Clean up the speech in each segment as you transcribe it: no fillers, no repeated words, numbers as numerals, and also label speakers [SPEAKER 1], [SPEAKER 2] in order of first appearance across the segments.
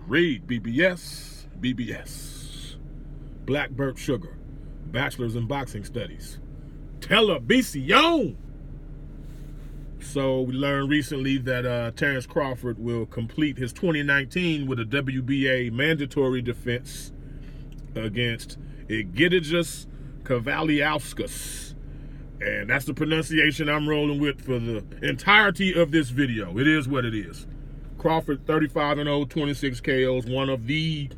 [SPEAKER 1] REED-BBS, BBS. Blackbird Sugar, Bachelor's in Boxing Studies. Televisión. So we learned recently that Terence Crawford will complete his 2019 with a WBA mandatory defense against Egidijus Kavaliauskas. And that's the pronunciation I'm rolling with for the entirety of this video. It is what it is. Crawford 35-0, 26 KOs, one of the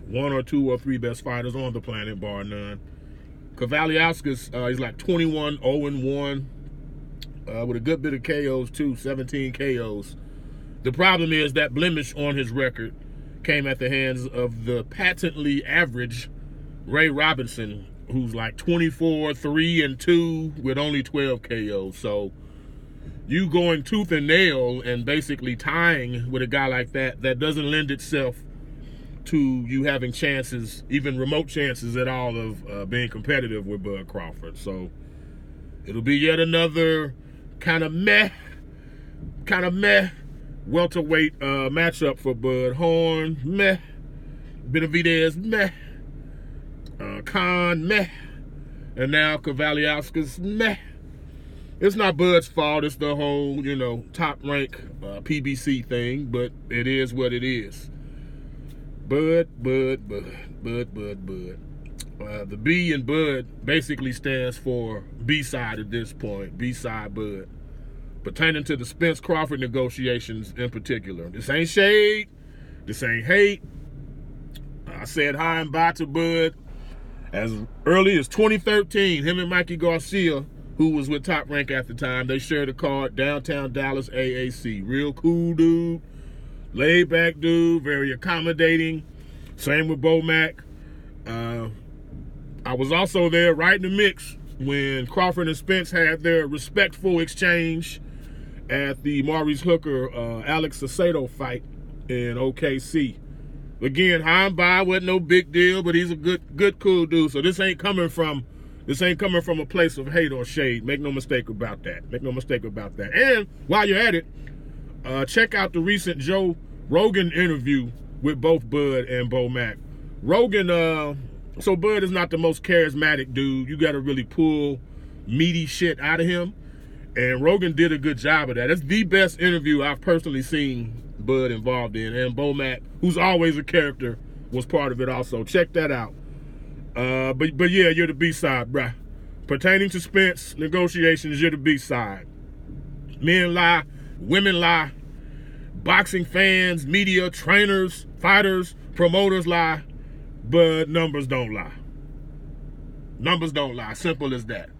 [SPEAKER 1] 1 or 2 or 3 best fighters on the planet, bar none. Kavaliauskas, he's like 21-0-1 with a good bit of KOs too, 17 KOs. The problem is that blemish on his record came at the hands of the patently average Ray Robinson, who's like 24-3-2 with only 12 KOs. So you going tooth and nail and basically tying with a guy like that doesn't lend itself to you having chances, even remote chances at all, of being competitive with Bud Crawford. So it'll be yet another kind of meh welterweight matchup for Bud. Horn, meh. Benavidez, meh. Khan, meh. And now Kavaliauskas, meh. It's not Bud's fault. It's the whole, top rank PBC thing, but it is what it is. Bud. The B in Bud basically stands for B-side at this point, B-side Bud. Pertaining to the Spence-Crawford negotiations in particular. This ain't shade. This ain't hate. I said hi and bye to Bud as early as 2013. Him and Mikey Garcia, who was with Top Rank at the time, they shared a card, downtown Dallas AAC. Real cool dude, laid back dude, very accommodating. Same with Bo Mack. I was also there right in the mix when Crawford and Spence had their respectful exchange at the Maurice Hooker, Alex Aceto fight in OKC. Again, high and by, wasn't no big deal, but he's a good, cool dude. So this ain't coming from a place of hate or shade. Make no mistake about that. And while you're at it, check out the recent Joe Rogan interview with both Bud and Bo Mack. Rogan, so Bud is not the most charismatic dude. You got to really pull meaty shit out of him. And Rogan did a good job of that. It's the best interview I've personally seen Bud involved in. And Bo Mack, who's always a character, was part of it also. Check that out. But yeah, you're the B-side, bruh. Pertaining to Spence negotiations, you're the B-side. Men lie, women lie, boxing fans, media, trainers, fighters, promoters lie, but numbers don't lie. Numbers don't lie, simple as that.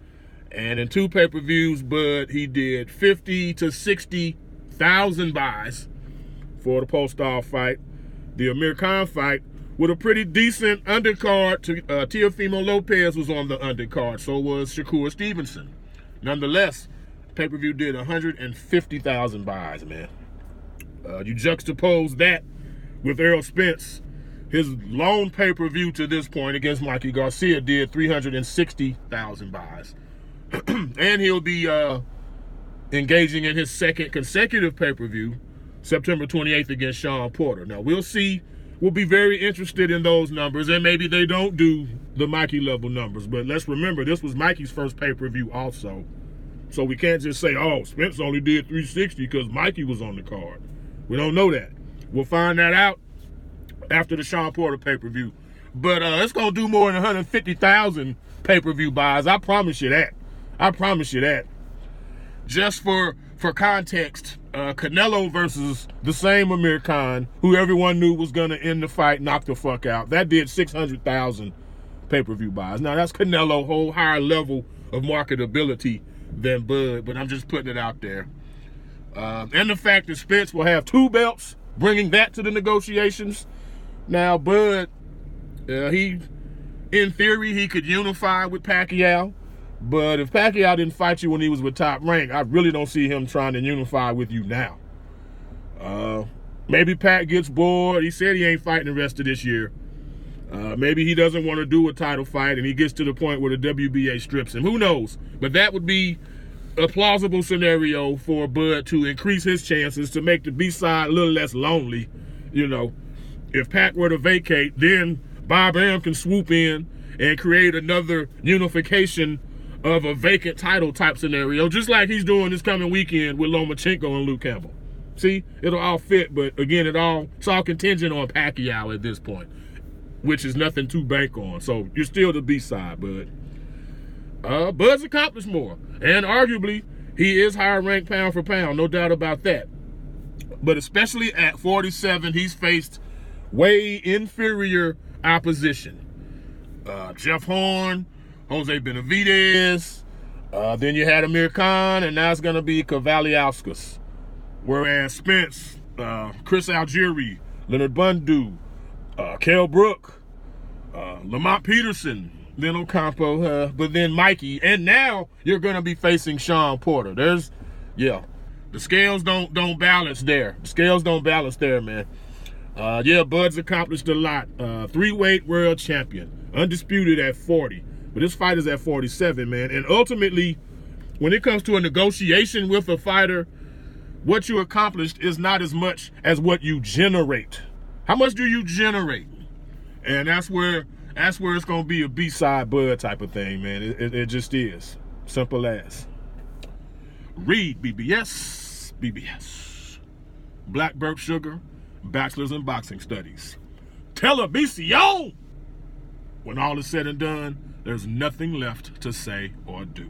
[SPEAKER 1] And in 2 pay-per-views, Bud, he did 50 to 60,000 buys for the Postall fight. The Amir Khan fight, with a pretty decent undercard. Teofimo Lopez was on the undercard, so was Shakur Stevenson. Nonetheless, pay-per-view did 150,000 buys, man. You juxtapose that with Errol Spence. His lone pay-per-view to this point against Mikey Garcia did 360,000 buys. And he'll be engaging in his second consecutive pay-per-view, September 28th against Shawn Porter. Now, we'll see. We'll be very interested in those numbers, and maybe they don't do the Mikey level numbers. But let's remember, this was Mikey's first pay-per-view also. So we can't just say, oh, Spence only did 360 because Mikey was on the card. We don't know that. We'll find that out after the Shawn Porter pay-per-view. But it's going to do more than 150,000 pay-per-view buys. I promise you that. Just for context, Canelo versus the same Amir Khan, who everyone knew was going to end the fight, knock the fuck out. That did 600,000 pay-per-view buys. Now, that's Canelo, whole higher level of marketability than Bud, but I'm just putting it out there. And the fact that Spence will have 2 belts, bringing that to the negotiations. Now, Bud, in theory, he could unify with Pacquiao. But if Pacquiao didn't fight you when he was with Top Rank, I really don't see him trying to unify with you now. Maybe Pat gets bored. He said he ain't fighting the rest of this year. Maybe he doesn't want to do a title fight and he gets to the point where the WBA strips him. Who knows? But that would be a plausible scenario for Bud to increase his chances, to make the B-side a little less lonely, if Pac were to vacate, then Bob Arum can swoop in and create another unification of a vacant title type scenario, just like he's doing this coming weekend with Lomachenko and Luke Campbell. See, it'll all fit, but again, it's all contingent on Pacquiao at this point, which is nothing to bank on. So you're still the B-side, Bud. Bud's accomplished more, and arguably, he is higher ranked pound for pound, no doubt about that. But especially at 47, he's faced way inferior opposition. Jeff Horn, Jose Benavidez, then you had Amir Khan, and now it's going to be Kavaliauskas. Whereas Spence, Chris Algieri, Leonard Bundu, Kell Brook, Lamont Peterson, then Ocampo, but then Mikey, and now you're going to be facing Shawn Porter. The scales don't balance there. The scales don't balance there, man. Bud's accomplished a lot. 3-weight world champion, undisputed at 40, but this fight is at 47, man. And ultimately, when it comes to a negotiation with a fighter, what you accomplished is not as much as what you generate. How much do you generate? And that's where it's gonna be a B-side Bud type of thing, man. It just is. Simple as. REED-BBS. Black Burke Sugar, Bachelor's in Boxing Studies. Televisión! When all is said and done, there's nothing left to say or do.